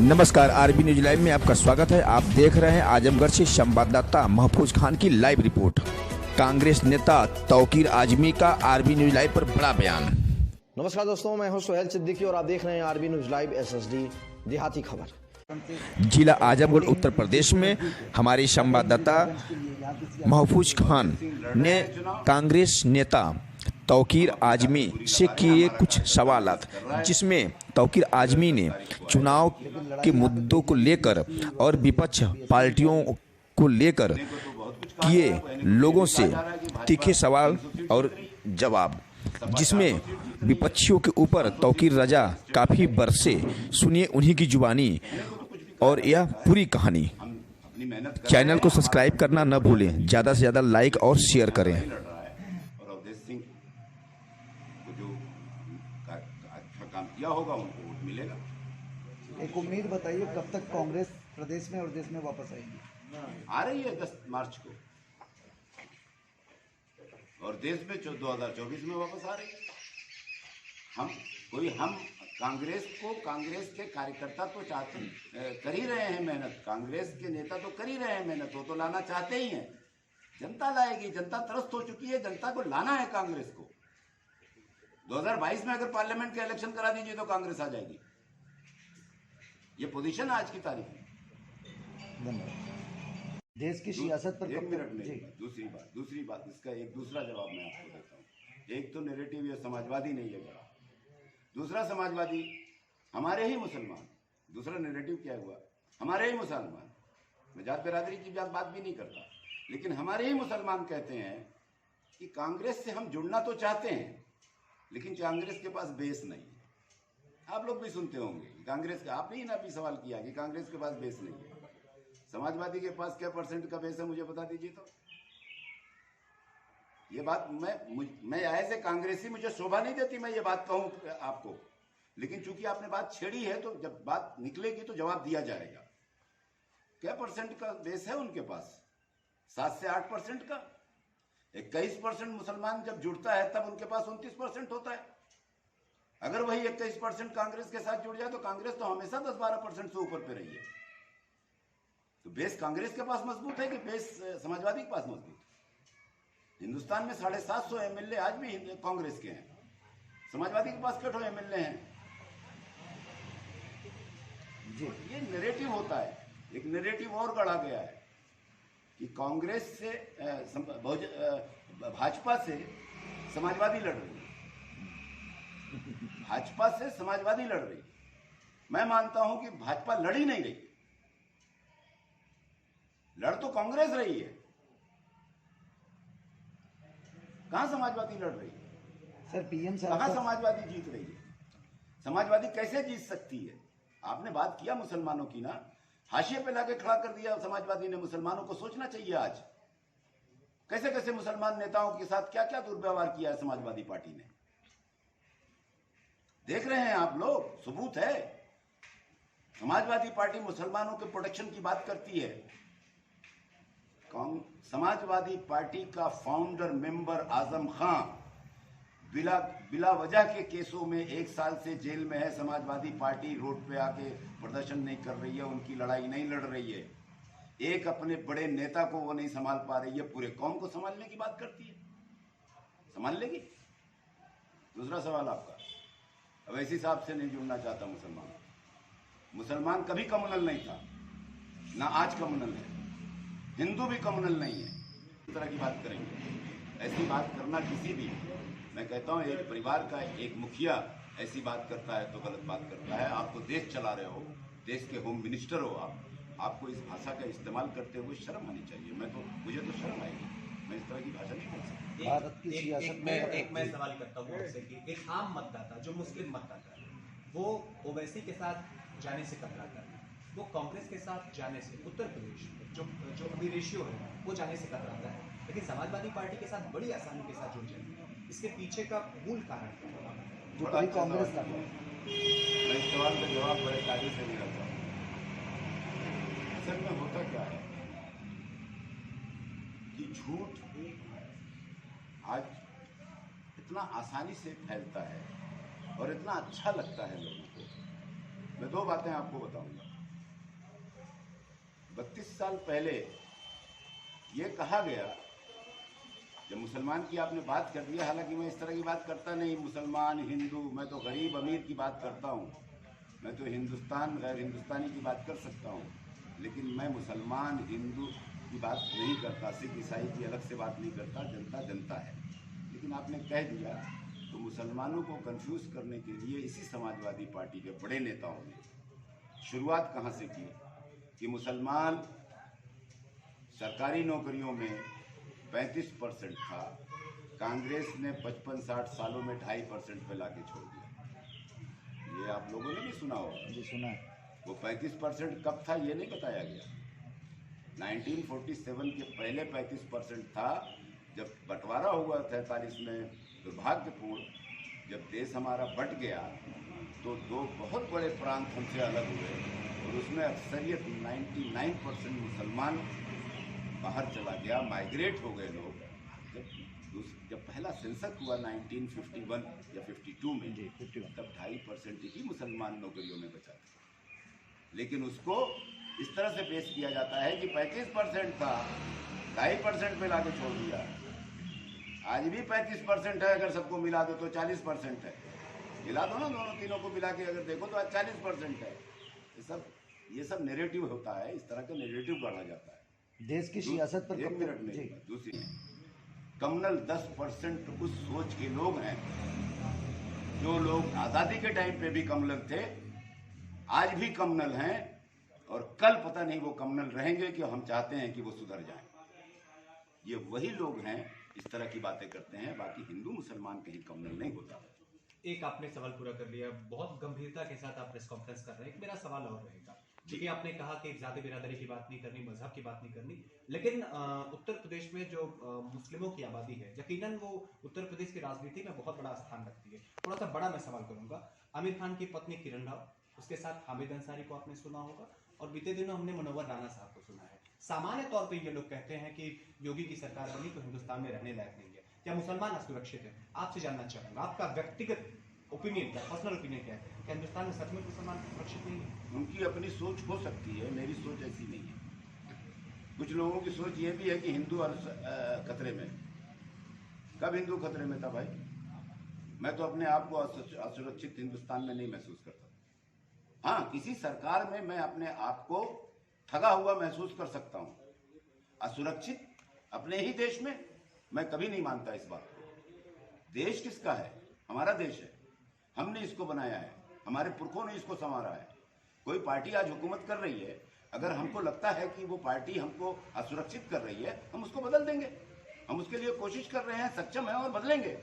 नमस्कार, RB news live में आपका स्वागत है। आप देख रहे हैं आजमगढ़ से संवाददाता महफूज खान की लाइव रिपोर्ट। कांग्रेस नेता तौकीर आजमी का आरबी न्यूज लाइव पर बड़ा बयान। नमस्कार दोस्तों, मैं हूं सोहेल सिद्दीकी और आप देख रहे हैं आरबी न्यूज लाइव एसएसडी देहाती खबर। जिला आजमगढ़ उत्तर प्रदेश में हमारे संवाददाता महफूज खान ने कांग्रेस नेता तौकीर आजमी से किए कुछ सवालात, जिसमें तौकीर आजमी ने चुनाव के मुद्दों को लेकर और विपक्ष पार्टियों को लेकर किए लोगों से तीखे सवाल और जवाब, जिसमें विपक्षियों के ऊपर तौकीर रजा काफ़ी बरसे। सुनिए उन्हीं की जुबानी और यह पूरी कहानी। चैनल को सब्सक्राइब करना न भूलें, ज़्यादा से ज़्यादा लाइक और शेयर करें। अच्छा काम किया होगा, उनको वोट मिलेगा। एक उम्मीद बताइए, कब तक कांग्रेस प्रदेश में और देश में वापस आएगी? आ रही है 10 मार्च को, और देश में 2024 में वापस आ रही है। हम कांग्रेस के कार्यकर्ता तो कर ही रहे हैं मेहनत, कांग्रेस के नेता तो कर ही रहे हैं मेहनत, वो तो लाना चाहते ही हैं। जनता लाएगी, जनता त्रस्त हो चुकी है, जनता को लाना है कांग्रेस को। 2022 में अगर पार्लियामेंट के इलेक्शन करा दीजिए तो कांग्रेस आ जाएगी। ये पोजीशन आज की तारीख में। धन्यवाद। देश की सियासत पर एक मिनट में दूसरी बात इसका एक दूसरा जवाब मैं आपको देता हूँ। एक तो नैरेटिव ये समाजवादी नहीं है बड़ा, दूसरा समाजवादी हमारे ही मुसलमान। दूसरा नैरेटिव क्या हुआ, हमारे ही मुसलमान। मैं जात बिरादरी की बात भी नहीं करता, लेकिन हमारे ही मुसलमान कहते हैं कि कांग्रेस से हम जुड़ना तो चाहते हैं, लेकिन कांग्रेस के पास बेस नहीं है। आप लोग भी सुनते होंगे कांग्रेस का, आपने ही ना भी सवाल किया कि कांग्रेस के पास बेस नहीं है। समाजवादी के पास क्या % का बेस है, मुझे बता दीजिए। तो ये बात मैं एज ए कांग्रेसी मुझे शोभा नहीं देती मैं ये बात कहूं आपको, लेकिन चूंकि आपने बात छेड़ी है तो जब बात निकलेगी तो जवाब दिया जाएगा। क्या % का बेस है उनके पास? 7 से 8% का। 21% मुसलमान जब जुड़ता है तब उनके पास 29% होता है। अगर वही 21% कांग्रेस के साथ जुड़ जाए तो कांग्रेस तो हमेशा 10-12% से ऊपर पे रही है। तो बेस कांग्रेस के पास मजबूत है कि बेस समाजवादी के पास मजबूत है? हिंदुस्तान में 750 MLA आज भी कांग्रेस के हैं, समाजवादी के पास कितने MLA हैं? ये नैरेटिव होता है। एक नैरेटिव और गढ़ा गया है कि कांग्रेस से भाजपा से समाजवादी लड़ रही है, भाजपा से समाजवादी लड़ रही है। मैं मानता हूं कि भाजपा लड़ ही नहीं रही, लड़ तो कांग्रेस रही है। कहां समाजवादी लड़ रही है? सर, पीएम कहां समाजवादी जीत रही है? समाजवादी कैसे जीत सकती है? आपने बात किया मुसलमानों की ना, हाशिए पे लाके खड़ा कर दिया समाजवादी ने मुसलमानों को। सोचना चाहिए आज कैसे कैसे मुसलमान नेताओं के साथ क्या क्या दुर्व्यवहार किया है समाजवादी पार्टी ने। देख रहे हैं आप लोग, सबूत है। समाजवादी पार्टी मुसलमानों के प्रोटेक्शन की बात करती है। समाजवादी पार्टी का फाउंडर मेंबर आजम खान बिला वजह के केसों में 1 साल से जेल में है। समाजवादी पार्टी रोड पे आके प्रदर्शन नहीं कर रही है, उनकी लड़ाई नहीं लड़ रही है। एक अपने बड़े नेता को वो नहीं संभाल पा रही है, पूरे कौम को संभालने की बात करती है। संभाल लेगी? दूसरा सवाल आपका, अवैसी साहब से नहीं जुड़ना चाहता मुसलमान कभी कम्युनल नहीं था, ना आज कम्युनल है। हिंदू भी कम्युनल नहीं है। इस तरह की बात करेंगे, ऐसी बात करना किसी भी, मैं कहता हूं एक परिवार का एक मुखिया ऐसी बात करता है तो गलत बात करता है। आप तो देश चला रहे हो, देश के होम मिनिस्टर हो, आपको इस भाषा का इस्तेमाल करते हुए शर्म आनी चाहिए। मुझे तो शर्म आएगी, मैं इस तरह की भाषा नहीं बोल सकता। भारत की सियासत में एक मैं सवाल करता हूँ आपसे कि एक आम मतदाता जो मुस्लिम मतदाता है वो ओवैसी के साथ जाने से कतराता है, वो कांग्रेस के साथ जाने से उत्तर प्रदेश में जो अभी रेशियो है वो जाने से कतराता है, लेकिन समाजवादी पार्टी के साथ बड़ी आसानी के साथ जुड़ जाएगी। इसके पीछे का मूल कारण क्या है? कांग्रेस का। मैं इस सवाल का जवाब बड़े कायदे से देना चाहता हूँ। असल में होता क्या है कि झूठ आज इतना आसानी से फैलता है और इतना अच्छा लगता है लोगों को। मैं 2 बातें आपको बताऊंगा। 32 साल पहले ये कहा गया, जब मुसलमान की आपने बात कर दिया, हालांकि मैं इस तरह की बात करता नहीं, मुसलमान हिंदू, मैं तो गरीब अमीर की बात करता हूँ, मैं तो हिंदुस्तान गैर हिंदुस्तानी की बात कर सकता हूँ, लेकिन मैं मुसलमान हिंदू की बात नहीं करता, सिख ईसाई की अलग से बात नहीं करता, जनता जनता है। लेकिन आपने कह दिया तो मुसलमानों को कंफ्यूज करने के लिए इसी समाजवादी पार्टी के बड़े नेताओं ने शुरुआत कहाँ से की कि मुसलमान सरकारी नौकरियों में 35% था, कांग्रेस ने 55-60 सालों में 2.5% पे लाके छोड़ दिया। ये आप लोगों ने भी सुना होगा। जी सुना है। वो 35% कब था ये नहीं बताया गया। 1947 के पहले 35% था। जब बंटवारा हुआ 43 में, दुर्भाग्यपूर्ण जब देश हमारा बट गया तो दो बहुत बड़े प्रांत हमसे अलग हुए और उसमें अक्सरियत 99% मुसलमान बाहर चला गया, माइग्रेट हो गए लोग। जब पहला सेंसस हुआ 1951 या 52 में, तब 2.5% ही मुसलमान नौकरियों में बचा था। लेकिन उसको इस तरह से पेश किया जाता है कि 35% था, 2.5% पे लाके छोड़ दिया। आज भी 35% है, अगर सबको मिला दो तो 40% है। मिला दो ना दोनों तीनों को मिला के अगर देखो तो आज 40% है। ये सब नेरेटिव होता है, इस तरह का नेरेटिव गढ़ा जाता है देश की सियासत पर। एक मिनट में। दूसरी कम्युनल 10% उस सोच के लोग हैं जो लोग आज़ादी के टाइम पे भी कम्युनल थे, आज भी कम्युनल हैं और कल पता नहीं वो कम्युनल रहेंगे कि हम चाहते हैं कि वो सुधर जाएं। ये वही लोग हैं इस तरह की बातें करते हैं, बाकी हिंदू मुसलमान कहीं कम्युनल नहीं होता। एक आपने सवाल पूरा कर लिया, बहुत गंभीरता के साथ आप प्रेस कॉन्फ्रेंस कर रहे हैं। मेरा सवाल और रहेगा, क्योंकि आपने कहा कि जाति बिरादरी की बात नहीं करनी, मजहब की बात नहीं करनी, लेकिन उत्तर प्रदेश में जो मुस्लिमों की आबादी है, यकीनन वो उत्तर प्रदेश की राजनीति में बहुत बड़ा स्थान रखती है। थोड़ा सा बड़ा मैं सवाल करूंगा। आमिर खान की पत्नी किरण राव, उसके साथ हामिद अंसारी को आपने सुना होगा, और बीते दिनों हमने मुनव्वर राना साहब को सुना है। सामान्य तौर पर ये लोग कहते हैं कि योगी की सरकार बनी तो हिंदुस्तान में रहने लायक नहीं है, क्या मुसलमान असुरक्षित है? आपसे जानना चाहूंगा, आपका व्यक्तिगत ओपिनियन क्या, पर्सनल ओपिनियन क्या है, क्या हिंदुस्तान में सच में मुसलमान सुरक्षित नहीं है? उनकी अपनी सोच हो सकती है, मेरी सोच ऐसी नहीं है। कुछ लोगों की सोच ये भी है कि हिंदू खतरे में। कब हिंदू खतरे में था भाई? मैं तो अपने आप को असुरक्षित हिंदुस्तान में नहीं महसूस करता। हाँ, किसी सरकार में मैं अपने आप को ठगा हुआ महसूस कर सकता हूँ। असुरक्षित अपने ही देश में मैं कभी नहीं मानता इस बात को। देश किसका है? हमारा देश है, हमने इसको बनाया है, हमारे पुरखों ने इसको संवारा है। कोई पार्टी आज हुकूमत कर रही है, अगर हमको लगता है कि वो पार्टी हमको असुरक्षित कर रही है, हम उसको बदल देंगे। हम उसके लिए कोशिश कर रहे हैं, सक्षम है और बदलेंगे।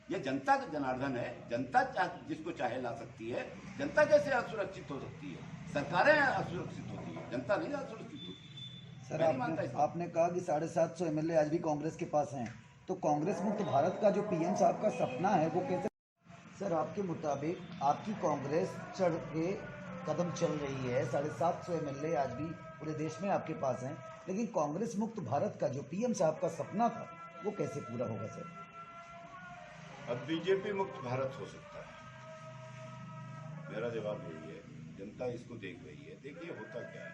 ये जनता का जनार्दन है, जनता जिसको चाहे ला सकती है। जनता कैसे असुरक्षित हो सकती है? सरकारें असुरक्षित होती है, जनता नहीं असुरक्षित होती। सर आपने कहा कि 750 MLA आज भी कांग्रेस के पास हैं, तो कांग्रेस मुक्त भारत का जो PM साहब का सपना है वो कैसे? सर आपके मुताबिक आपकी कांग्रेस चढ़ के कदम चल रही है, 750 MLA आज भी पूरे देश में आपके पास हैं, लेकिन कांग्रेस मुक्त भारत का जो PM साहब का सपना था वो कैसे पूरा होगा सर? अब बीजेपी मुक्त भारत हो सकता है, मेरा जवाब यही है। जनता इसको देख रही है। देखिए होता क्या है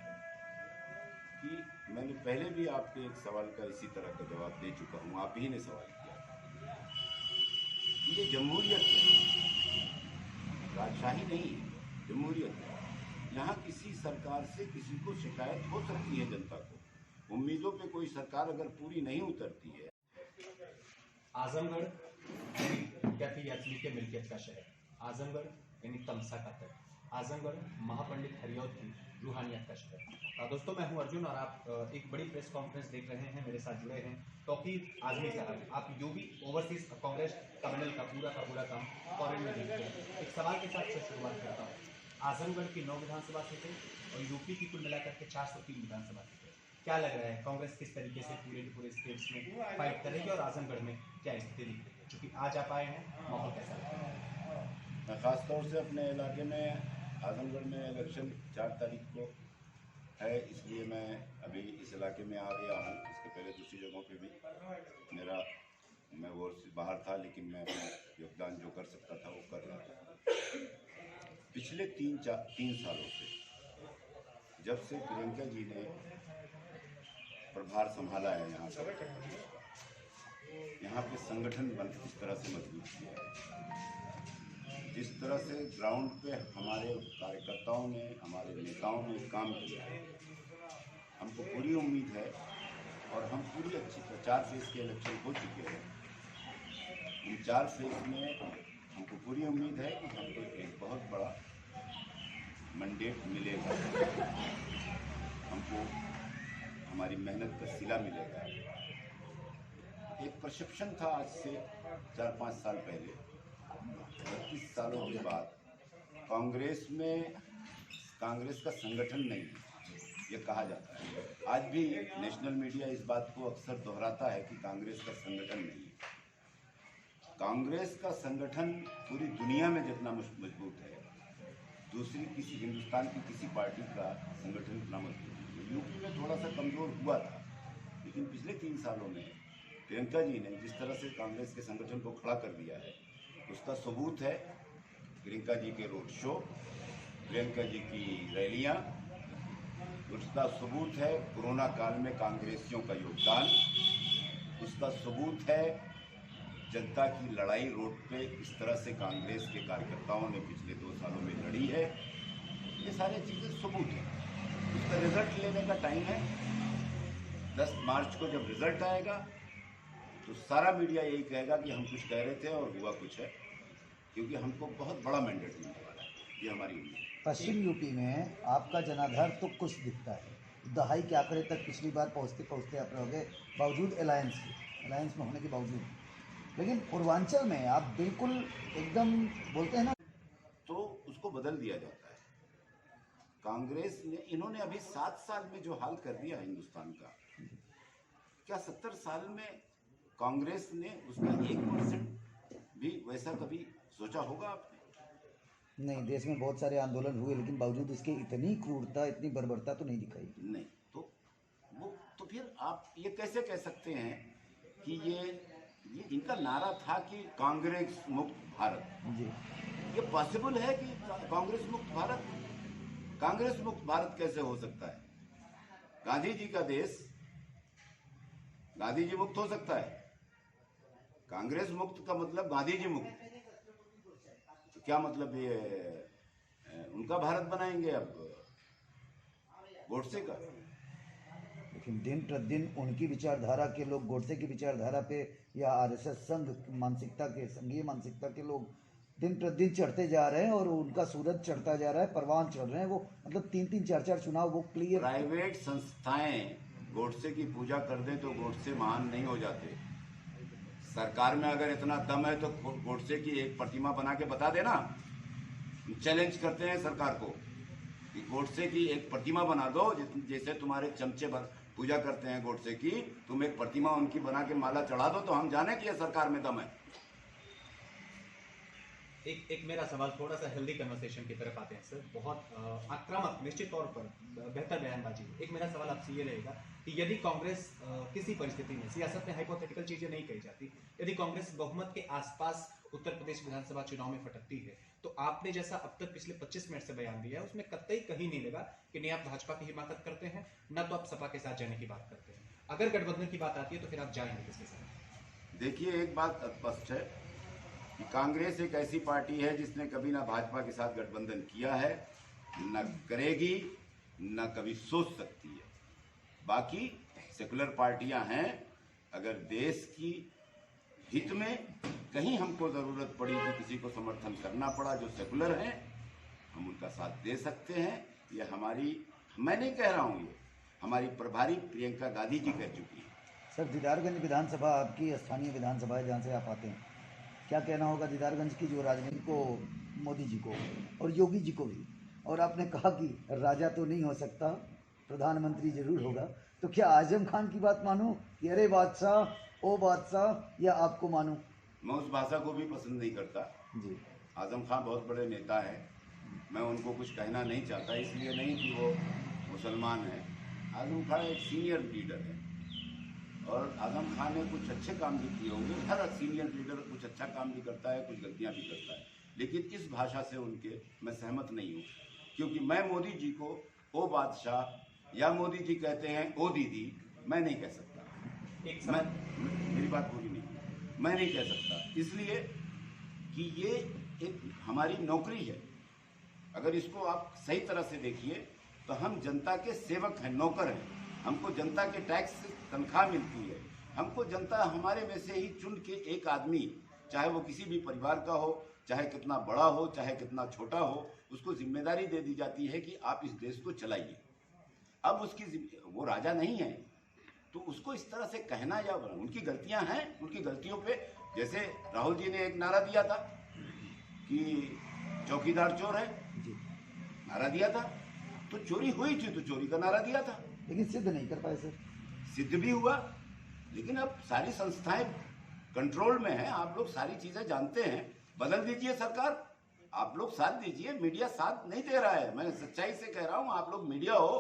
कि मैंने पहले भी आपके एक सवाल का इसी तरह का जवाब दे चुका हूँ, आप ही ने सवाल किया। ये जमहूरियत है, राजशाही नहीं है, जमहूरियत है। यहाँ किसी सरकार से किसी को शिकायत हो सकती है। जनता को उम्मीदों पे कोई सरकार अगर पूरी नहीं उतरती है। आजमगढ़ कहती असली के मिल्कियत का शहर, आजमगढ़ यानी तमसा का तट, आजमगढ़ महापंडित हरिऔध की रूहानियत का शहर। दोस्तों मैं हूं अर्जुन और आप एक बड़ी प्रेस कॉन्फ्रेंस देख रहे हैं। मेरे साथ जुड़े हैं तौकीर आजमी साहब। आप यूपी ओवरसीज कांग्रेस कम्युनल का पूरा काम फॉरेन में देखते हैं। एक सवाल के साथ से शुरुआत करता हूँ। आजमगढ़ की 9 विधानसभा सीटें और यूपी की कुल मिलाकर के 403 विधानसभा सीटें, क्या लग रहा है कांग्रेस किस तरीके से पूरे के पूरे स्टेट्स में फाइट करेगी और आजमगढ़ में क्या स्थिति दिख रही है? क्योंकि आज आप आए हैं, माहौल कैसा लग रहा है? मैं खासतौर से अपने इलाके में आजमगढ़ में इलेक्शन 4 तारीख को है, इसलिए मैं अभी इस इलाके में आ गया हूँ। इसके पहले दूसरी जगहों पे भी मैं वो बाहर था, लेकिन मैं अपना योगदान जो कर सकता था वो कर रहा था। पिछले 3 सालों से जब से प्रियंका जी ने प्रभार संभाला है यहाँ पे संगठन इस तरह से मजबूत किया है, जिस तरह से ग्राउंड पे हमारे कार्यकर्ताओं ने, हमारे नेताओं ने काम किया है, हमको पूरी उम्मीद है और हम पूरी अच्छी 4 फेज के इलेक्शन हो चुके हैं। इन 4 फेज में हमको पूरी उम्मीद है कि हमको एक बहुत बड़ा मैंडेट मिलेगा, हमको हमारी मेहनत का सिला मिलेगा। एक परसेप्शन था आज से 4-5 साल पहले, 25 सालों के बाद कांग्रेस का संगठन नहीं है, ये कहा जाता है। आज भी नेशनल मीडिया इस बात को अक्सर दोहराता है कि कांग्रेस का संगठन नहीं है। कांग्रेस का संगठन पूरी दुनिया में जितना मजबूत है, दूसरी किसी हिंदुस्तान की किसी पार्टी का संगठन इतना मजबूत है। यूपी में थोड़ा सा कमजोर हुआ था, लेकिन पिछले 3 सालों में प्रियंका जी ने जिस तरह से कांग्रेस के संगठन को खड़ा कर दिया है, उसका सबूत है प्रियंका जी के रोड शो, प्रियंका जी की रैलियां, उसका सबूत है कोरोना काल में कांग्रेसियों का योगदान, उसका सबूत है जनता की लड़ाई रोड पे इस तरह से कांग्रेस के कार्यकर्ताओं ने पिछले 2 सालों में लड़ी है। ये सारी चीज़ें सबूत है। उसका रिजल्ट लेने का टाइम है। 10 मार्च को जब रिजल्ट आएगा तो सारा मीडिया यही कहेगा कि हम कुछ कह रहे थे और हुआ कुछ है, क्योंकि हमको बहुत बड़ा मैंडेट मिलने वाला है। ये हमारी उम्मीद है। पश्चिम यूपी में आपका जनाधार तो कुछ दिखता है, दहाई के आंकड़े तक पिछली बार पहुँचते आप रहोगे, बावजूद अलायंस में होने के बावजूद। लेकिन पूर्वांचल में आप बिल्कुल एकदम बोलते हैं ना, तो उसको बदल दिया जाता है। कांग्रेस ने, इन्होंने अभी 7 साल में जो हाल कर दिया हिंदुस्तान का, क्या 70 साल में कांग्रेस ने उसका 1% भी वैसा कभी सोचा होगा आपने? नहीं, देश में बहुत सारे आंदोलन हुए, लेकिन बावजूद इसके इतनी क्रूरता, इतनी बर्बरता तो नहीं दिखाई। नहीं, तो फिर आप ये कैसे कह सकते हैं कि ये इनका नारा था कि कांग्रेस मुक्त भारत। जी, ये पॉसिबल है कि कांग्रेस मुक्त भारत? कांग्रेस मुक्त भारत कैसे हो सकता है? गांधी जी का देश, गांधी जी मुक्त हो सकता है? कांग्रेस मुक्त का मतलब गांधी जी मुक्त, तो क्या मतलब ये उनका भारत बनाएंगे अब गोडसे का? लेकिन दिन प्रतिदिन उनकी विचारधारा के लोग गोडसे की विचारधारा पे या आरएसएस संघीय मानसिकता के लोग दिन प्रतिदिन चढ़ते जा रहे हैं और उनका सूरज चढ़ता जा रहा है, परवान चढ़ रहे हैं वो, मतलब 3-3, 4-4 चुनाव वो क्लियर। प्राइवेट संस्थाएं गोडसे की पूजा कर दें तो गोडसे महान नहीं हो जाते। सरकार में अगर इतना दम है तो गोडसे की एक प्रतिमा बना के बता देना। चैलेंज करते हैं सरकार को कि गोडसे की एक प्रतिमा बना दो, जैसे तुम्हारे चमचे पूजा करते हैं गोडसे की, तुम एक प्रतिमा उनकी बना के माला चढ़ा दो, तो हम जाने कि ये सरकार में दम है। एक मेरा सवाल थोड़ा सा हेल्दी कन्वर्सेशन की तरफ आते हैं सर, बहुत आक्रामक निश्चित तौर पर बेहतर बयानबाजी। एक मेरा सवाल आपसे ये रहेगा कि यदि कांग्रेस किसी परिस्थिति में, सियासत में हाइपोथेटिकल चीजें नहीं कही जाती, यदि कांग्रेस बहुमत के आसपास उत्तर प्रदेश विधानसभा चुनाव में फटकती है, तो आपने जैसा अब तक पिछले 25 मिनट से बयान दिया है, उसमें कतई कहीं नहीं लगा कि नहीं आप भाजपा की हिमाकत करते हैं, न तो आप सपा के साथ जाने की बात करते हैं। अगर गठबंधन की बात आती है तो फिर आप जाएंगे किसके साथ? देखिए, एक बात स्पष्ट है कि कांग्रेस एक ऐसी पार्टी है जिसने कभी ना भाजपा के साथ गठबंधन किया है, न करेगी, न कभी सोच सकती है। बाकी सेकुलर पार्टियां हैं, अगर देश की हित में कहीं हमको जरूरत पड़ी कि किसी को समर्थन करना पड़ा जो सेकुलर हैं, हम उनका साथ दे सकते हैं। ये हमारी, मैं नहीं कह रहा हूँ, ये हमारी प्रभारी प्रियंका गांधी जी कह चुकी है। सर, दीदारगंज विधानसभा आपकी स्थानीय विधानसभा है जहाँ से आप आते हैं, क्या कहना होगा दीदारगंज की जो राजनीति को, मोदी जी को और योगी जी को भी, और आपने कहा कि राजा तो नहीं हो सकता, प्रधानमंत्री जरूर होगा, तो क्या आजम खान की बात मानूं कि अरे बादशाह ओ बादशाह, या आपको मानूं? मैं उस भाषा को भी पसंद नहीं करता जी, आजम खान बहुत बड़े नेता हैं, मैं उनको कुछ कहना नहीं चाहता, इसलिए नहीं कि वो मुसलमान हैं। आजम खान एक सीनियर लीडर है और आजम खान ने कुछ अच्छे काम भी किए होंगे। हर सीनियर लीडर कुछ अच्छा काम भी करता है, कुछ गलतियां भी करता है, लेकिन इस भाषा से उनके मैं सहमत नहीं हूँ, क्योंकि मैं मोदी जी को ओ बादशाह या मोदी जी कहते हैं ओ दीदी, मैं नहीं कह सकता। एक मैं सवाल मेरी बात पूरी नहीं, मैं नहीं कह सकता, इसलिए कि ये एक हमारी नौकरी है। अगर इसको आप सही तरह से देखिए तो हम जनता के सेवक हैं, नौकर हैं। हमको जनता के टैक्स से तनख्वाह मिलती है। हमको जनता हमारे में से ही चुन के एक आदमी, चाहे वो किसी भी परिवार का हो, चाहे कितना बड़ा हो, चाहे कितना छोटा हो, उसको जिम्मेदारी दे दी जाती है कि आप इस देश को चलाइए। अब वो राजा नहीं है, तो उसको इस तरह से कहना, या उनकी गलतियां हैं, उनकी गलतियों पे, जैसे राहुल जी ने एक नारा दिया था कि चौकीदार चोर है, नारा दिया था, तो चोरी हुई थी तो चोरी का नारा दिया था, लेकिन सिद्ध नहीं कर पाए सर। सिद्ध भी हुआ। लेकिन अब सारी संस्थाएं कंट्रोल में हैं, आप लोग सारी चीजें जानते हैं, बदल दीजिए सरकार, आप लोग साथ दीजिए। मीडिया साथ नहीं दे रहा है, मैं सच्चाई से कह रहा हूं। आप लोग मीडिया हो,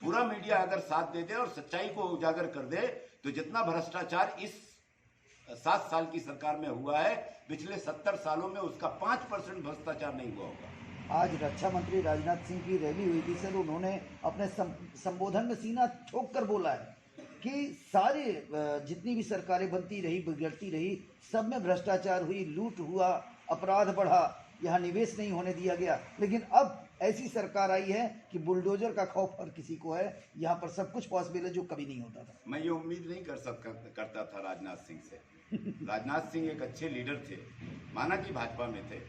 पूरा मीडिया अगर साथ दे दे और सच्चाई को उजागर कर दे, तो जितना भ्रष्टाचार इस 7 साल की सरकार में हुआ है, पिछले 70 सालों में उसका 5% भ्रष्टाचार नहीं हुआ होगा। आज रक्षा मंत्री राजनाथ सिंह की रैली हुई थी सर, उन्होंने अपने संबोधन में सीना ठोक कर बोला है कि सारी जितनी भी सरकारें बनती रही, बिगड़ती रही, सब में भ्रष्टाचार हुई, लूट हुआ, अपराध बढ़ा, यहाँ निवेश नहीं होने दिया गया। लेकिन अब ऐसी सरकार आई है कि बुलडोजर का खौफ हर किसी को है, यहाँ पर सब कुछ पॉसिबल है जो कभी नहीं होता था। मैं ये उम्मीद नहीं करता था राजनाथ सिंह से। राजनाथ सिंह एक अच्छे लीडर थे, माना कि भाजपा में थे,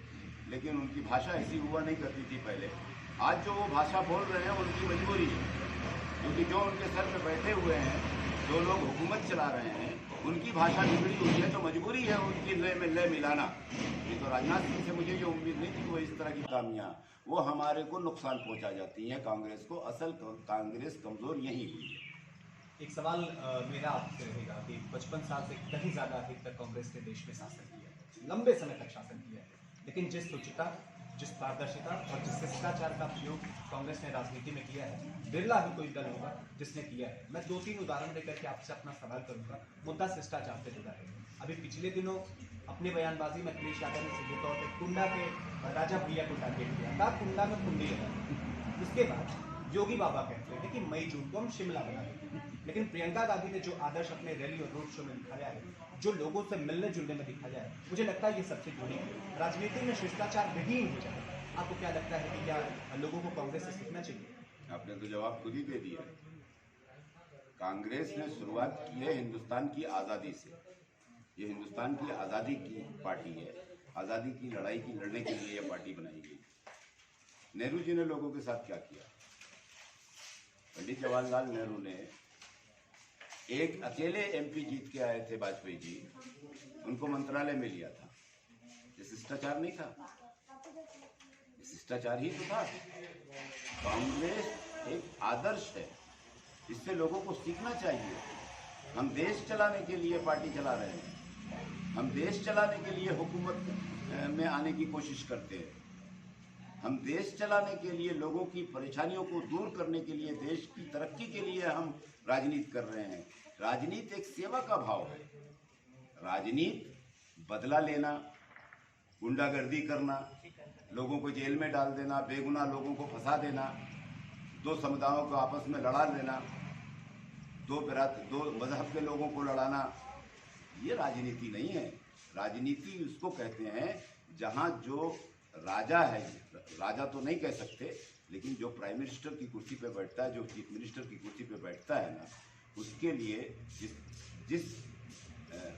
लेकिन उनकी भाषा ऐसी हुआ नहीं करती थी पहले। आज जो वो भाषा बोल रहे हैं उनकी मजबूरी है, क्योंकि जो उनके सर में बैठे हुए हैं, जो लोग हुकूमत चला रहे हैं, उनकी भाषा बिगड़ी हुई है, तो मजबूरी है उनकी लय में लय मिलाना। ये तो राजनाथ सिंह से मुझे ये उम्मीद नहीं थी कि वो इस तरह की कामियाँ वो हमारे को नुकसान पहुंचा जाती हैं, कांग्रेस को। असल कांग्रेस कमजोर यही हुई है। एक सवाल मेरा आपसे रहेगा कि 55 साल से कहीं ज़्यादा अधिक तक कांग्रेस ने देश में शासन किया है, लंबे समय तक शासन किया है, लेकिन जिस शुचिता, जिस पारदर्शिता और जिस शिष्टाचार का प्रयोग कांग्रेस ने राजनीति में किया है, बिरला ही कोई दल होगा जिसने किया है। मैं 2-3 उदाहरण देकर के आपसे अपना सवाल करूंगा। मुद्दा शिष्टाचार से जुड़ा है। अभी पिछले दिनों अपनी बयानबाजी में अखिलेश यादव ने सीधे तौर पर कुंडा के राजा भैया को टारगेट किया था, कुंडा में कुंडी लगा। उसके बाद योगी बाबा कहते हैं कि मई जून को हम शिमला बना देंगे, लेकिन प्रियंका गांधी ने जो आदर्श अपने रैली और रोड शो में दिखाया है, जो लोगों से मिलने जुलने में दिखाया है, मुझे लगता है ये सबसे जुड़ी है। राजनीति में शिष्टाचार विहीन हो जाए, आपको क्या लगता है कि क्या लोगों को कांग्रेस से सीखना चाहिए? आपने तो जवाब खुद ही दे दिया। कांग्रेस ने शुरुआत की है हिंदुस्तान की आज़ादी से। ये हिंदुस्तान की आज़ादी की पार्टी है, आज़ादी की लड़ाई की लड़ने के लिए ये पार्टी बनाई गई। नेहरू जी ने लोगों के साथ क्या किया? पंडित जवाहरलाल नेहरू ने एक अकेले एमपी जीत के आए थे, वाजपेयी जी, उनको मंत्रालय में लिया था। ये शिष्टाचार नहीं था, ये शिष्टाचार ही तो था। कांग्रेस एक आदर्श है, इससे लोगों को सीखना चाहिए। हम देश चलाने के लिए पार्टी चला रहे हैं, हम देश चलाने के लिए हुकूमत में आने की कोशिश करते हैं, हम देश चलाने के लिए, लोगों की परेशानियों को दूर करने के लिए, देश की तरक्की के लिए हम राजनीति कर रहे हैं। राजनीति एक सेवा का भाव है। राजनीति बदला लेना, गुंडागर्दी करना, लोगों को जेल में डाल देना, बेगुनाह लोगों को फंसा देना, दो समुदायों को आपस में लड़ा देना, दो मजहब के लोगों को लड़ाना, ये राजनीति नहीं है। राजनीति उसको कहते हैं जहाँ जो राजा है, राजा तो नहीं कह सकते, लेकिन जो प्राइम मिनिस्टर की कुर्सी पे बैठता है, जो चीफ मिनिस्टर की कुर्सी पे बैठता है ना, उसके लिए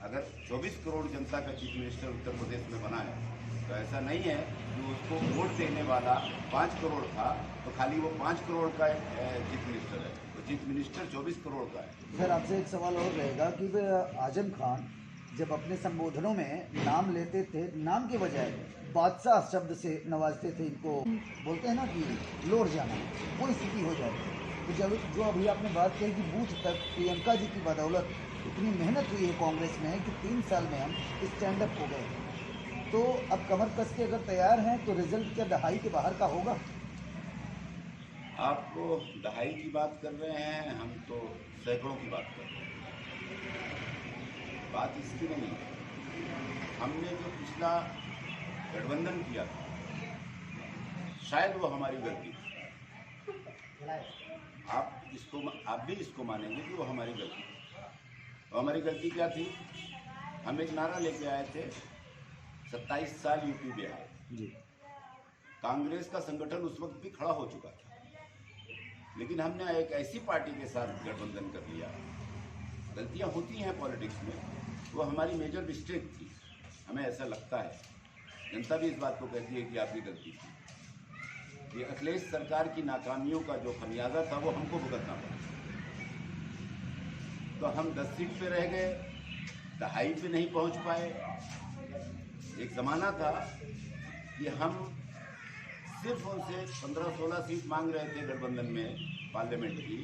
अगर 24 करोड़ जनता का चीफ मिनिस्टर उत्तर प्रदेश में बना है, तो ऐसा नहीं है कि उसको वोट देने वाला 5 करोड़ था तो खाली वो 5 करोड़ का चीफ मिनिस्टर है, तो चीफ मिनिस्टर 24 करोड़ का है। सर आपसे एक सवाल और रहेगा कि आजम खान जब अपने संबोधनों में नाम लेते थे, नाम के बजाय बादशाह शब्द से नवाजते थे, इनको बोलते हैं ना कि लौट जाना, वो स्थिति हो जाए। तो जब जो अभी आपने बात कही कि बूथ तक प्रियंका जी की बदौलत इतनी मेहनत हुई है कांग्रेस में कि 3 साल में हम स्टैंड अप हो गए, तो अब कमर कस के अगर तैयार हैं तो रिजल्ट क्या दहाई के बाहर का होगा? आप तो दहाई की बात कर रहे हैं, हम तो सैकड़ों की बात कर रहे हैं। बात इसकी नहीं है। हमने जो पिछला गठबंधन किया था, शायद वो हमारी गलती थी। आप भी इसको मानेंगे कि वो हमारी गलती थी। और हमारी गलती क्या थी? हम एक नारा लेके आए थे 27 साल यूपी बिहार जी। कांग्रेस का संगठन उस वक्त भी खड़ा हो चुका था, लेकिन हमने एक ऐसी पार्टी के साथ गठबंधन कर लिया। गलतियां होती हैं पॉलिटिक्स में, वो हमारी मेजर मिस्टेक थी, हमें ऐसा लगता है। जनता भी इस बात को कहती है कि आपकी गलती थी। ये अखिलेश सरकार की नाकामियों का जो खमियाजा था वो हमको भुगतना पड़ा। तो हम 10 सीट पे रह गए, दहाई पे नहीं पहुंच पाए। एक ज़माना था कि हम सिर्फ उनसे 15-16 सीट मांग रहे थे गठबंधन में पार्लियामेंट की,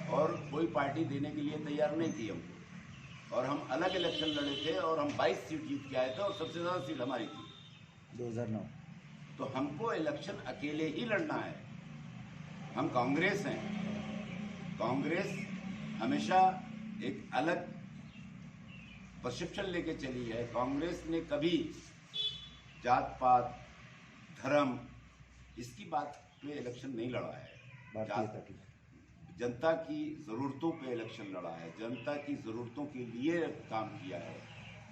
और कोई पार्टी देने के लिए तैयार नहीं थी हमको। और हम अलग इलेक्शन लड़े थे और हम 22 सीट जीत के आए थे और सबसे ज़्यादा सीट हमारी थी 2009। तो हमको इलेक्शन अकेले ही लड़ना है। हम कांग्रेस हैं, कांग्रेस हमेशा एक अलग परसेप्शन लेके चली है। कांग्रेस ने कभी जात पात धर्म इसकी बात पे इलेक्शन नहीं लड़ा है। जनता की ज़रूरतों पे इलेक्शन लड़ा है, जनता की ज़रूरतों के लिए काम किया है,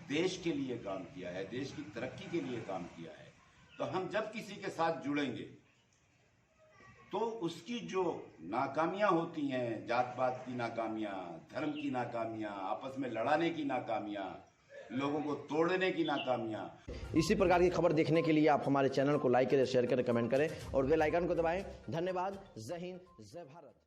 देश के लिए काम किया है, देश की तरक्की के लिए काम किया है। तो हम जब किसी के साथ जुड़ेंगे तो उसकी जो नाकामियां होती हैं, जात पात की नाकामियां, धर्म की नाकामियां, आपस में लड़ाने की नाकामियां, लोगों को तोड़ने की नाकामियां। इसी प्रकार की खबर देखने के लिए आप हमारे चैनल को लाइक करें, शेयर करें, कमेंट करें और बेल आइकन को दबाएं। धन्यवाद। जय हिंद, जय भारत।